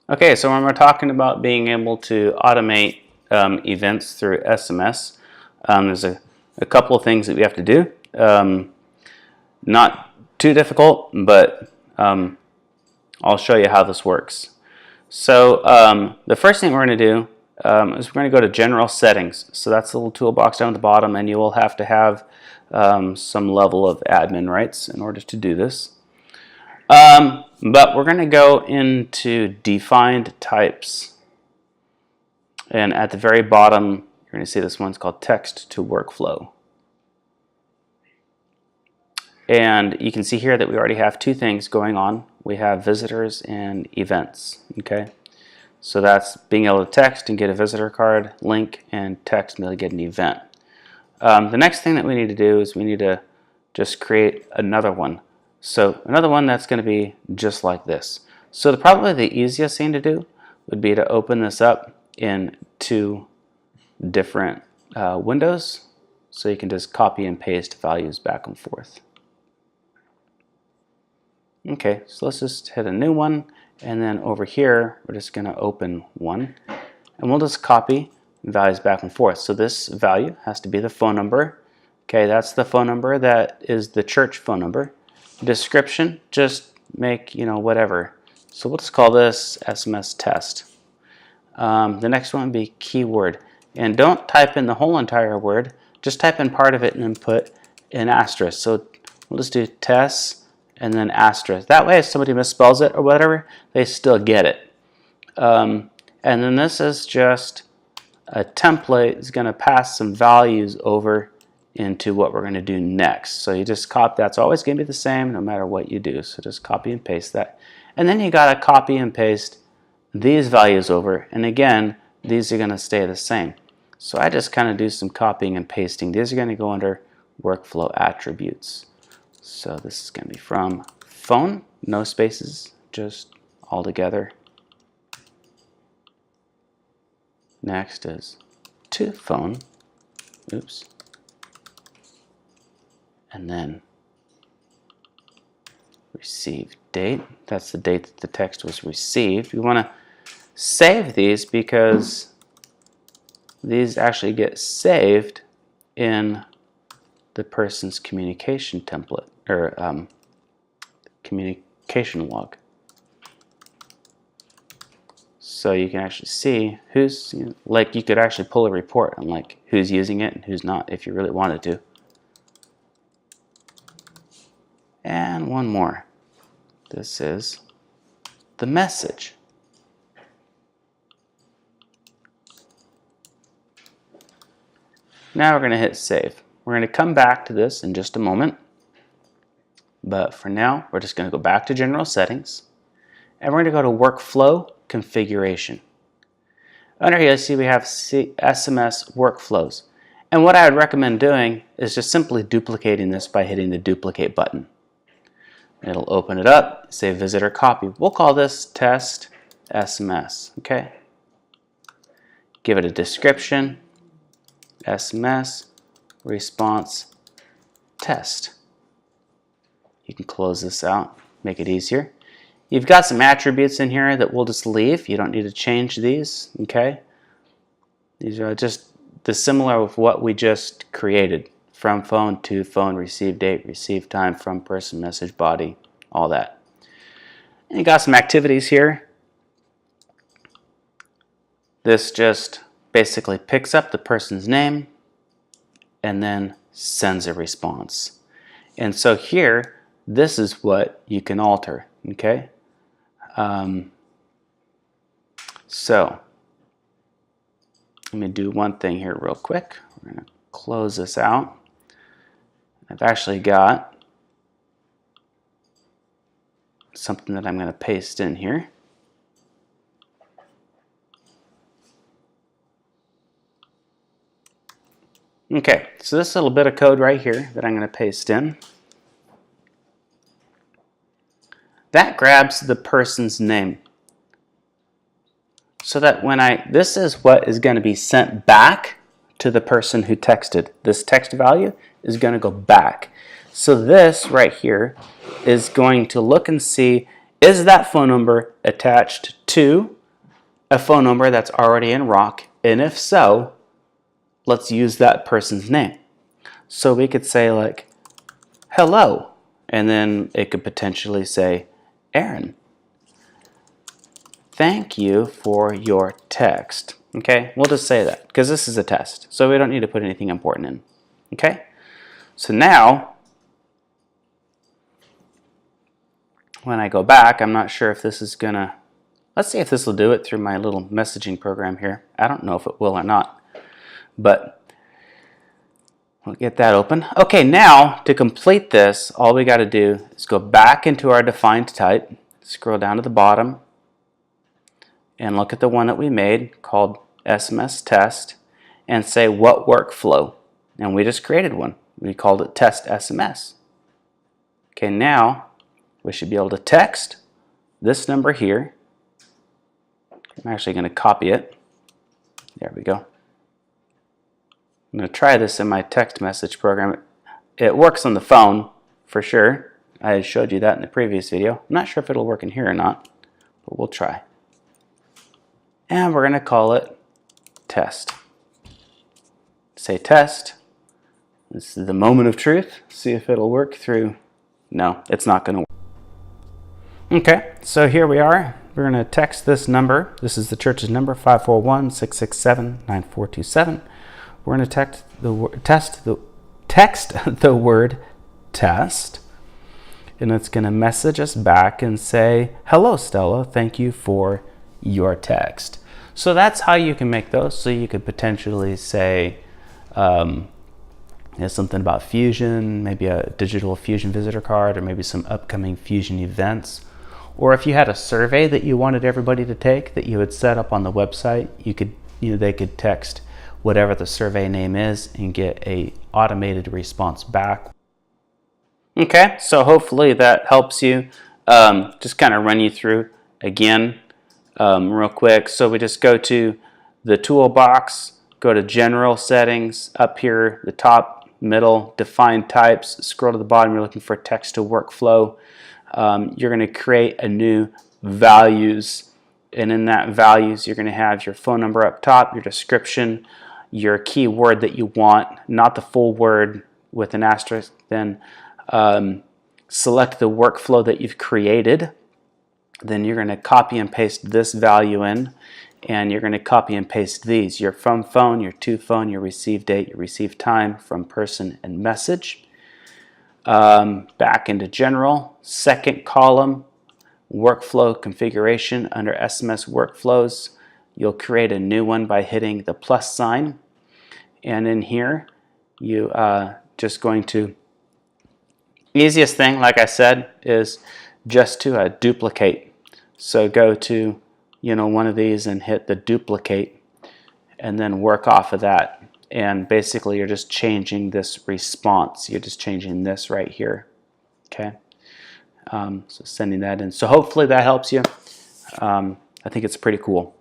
Okay, so when we're talking about being able to automate events through SMS, there's a couple of things that we have to do. Not too difficult, but I'll show you how this works. So the first thing we're going to do is we're going to go to General Settings. So that's the little toolbox down at the bottom, and you will have to have some level of admin rights in order to do this. But we're going to go into Defined Types. And at the very bottom, you're going to see this one's called Text to Workflow. And you can see here that we already have two things going on. We have visitors and events. Okay, so that's being able to text and get a visitor card, link, and text and be able to get an event. The next thing that we need to do is we need to just create another one. So another one that's going to be just like this. So probably the easiest thing to do would be to open this up in two different windows, so you can just copy and paste values back and forth. Okay, so let's just hit a new one, and then over here we're just going to open one, and we'll just copy values back and forth. So this value has to be the phone number. Okay, that's the phone number that is the church phone number. Description, just make, whatever. So we'll just call this SMS test. The next one would be keyword. And don't type in the whole entire word, just type in part of it and then put an asterisk. So we'll just do test and then asterisk. That way if somebody misspells it or whatever, they still get it. And then this is just a template. It's going to pass some values over into what we're going to do next. So you just copy, that's always going to be the same no matter what you do. So just copy and paste that. And then you got to copy and paste these values over. And again, these are going to stay the same. So I just kind of do some copying and pasting. These are going to go under workflow attributes. So this is going to be from phone, no spaces, just all together. Next is to phone. Oops. And then receive date. That's the date that the text was received. We want to save these because these actually get saved in the person's communication template or communication log. So you can actually see who's, like you could actually pull a report on like who's using it and who's not if you really wanted to. And one more. This is the message. Now we're going to hit save. We're going to come back to this in just a moment. But for now, we're just going to go back to General Settings. And we're going to go to Workflow Configuration. Under here, you see we have SMS Workflows. And what I would recommend doing is just simply duplicating this by hitting the duplicate button. It'll open it up, say visitor copy. We'll call this test SMS, okay? Give it a description, SMS, response, test. You can close this out, make it easier. You've got some attributes in here that we'll just leave. You don't need to change these, okay? These are just the similar with what we just created. From phone, to phone, receive date, receive time, from person, message body, all that. And you got some activities here. This just basically picks up the person's name and then sends a response. And so here, this is what you can alter, okay? So let me do one thing here real quick. We're going to close this out. I've actually got something that I'm going to paste in here. Okay, so this little bit of code right here that I'm going to paste in, that grabs the person's name. So that when this is what is going to be sent back to the person who texted. This text value is going to go back. So this right here is going to look and see, is that phone number attached to a phone number that's already in Rock? And if so, let's use that person's name. So we could say like, hello, and then it could potentially say, Aaron, thank you for your text. Okay, we'll just say that because this is a test, so we don't need to put anything important in. Okay, so now when I go back, I'm not sure if this is gonna, let's see if this will do it through my little messaging program here. I don't know if it will or not, but we'll get that open. Okay, now to complete this, all we got to do is go back into our defined type, scroll down to the bottom, and look at the one that we made called SMS test, and say what workflow. And we just created one. We called it test SMS. Okay, now we should be able to text this number here. I'm actually going to copy it. There we go. I'm going to try this in my text message program. It works on the phone for sure. I showed you that in the previous video. I'm not sure if it'll work in here or not, but we'll try. And we're going to call it test. Say test. This is the moment of truth. See if it'll work through. No, it's not going to work. Okay, so here we are. We're going to text this number. This is the church's number, 541-667-9427. We're going to text the word test, and it's going to message us back and say, hello, Stella, thank you for your text. So that's how you can make those. So you could potentially say something about Fusion, maybe a digital Fusion visitor card, or maybe some upcoming Fusion events. Or if you had a survey that you wanted everybody to take that you would set up on the website, they could text whatever the survey name is and get a automated response back. Okay, so hopefully that helps you. Just kind of run you through again real quick. So we just go to the toolbox, go to general settings, up here, the top, middle, define types, scroll to the bottom, you're looking for text to workflow. You're going to create a new values, and in that values you're going to have your phone number up top, your description, your keyword that you want, not the full word with an asterisk. Then select the workflow that you've created. Then you're going to copy and paste this value in, and you're going to copy and paste these, your from phone, your to phone, your receive date, your receive time, from person, and message. Back into general, second column, workflow configuration under SMS workflows. You'll create a new one by hitting the plus sign, and in here you just going to, easiest thing, like I said, is just to duplicate. So go to one of these and hit the duplicate, and then work off of that. And basically you're just changing this response. You're just changing this right here. Okay. So sending that in. So hopefully that helps you. I think it's pretty cool.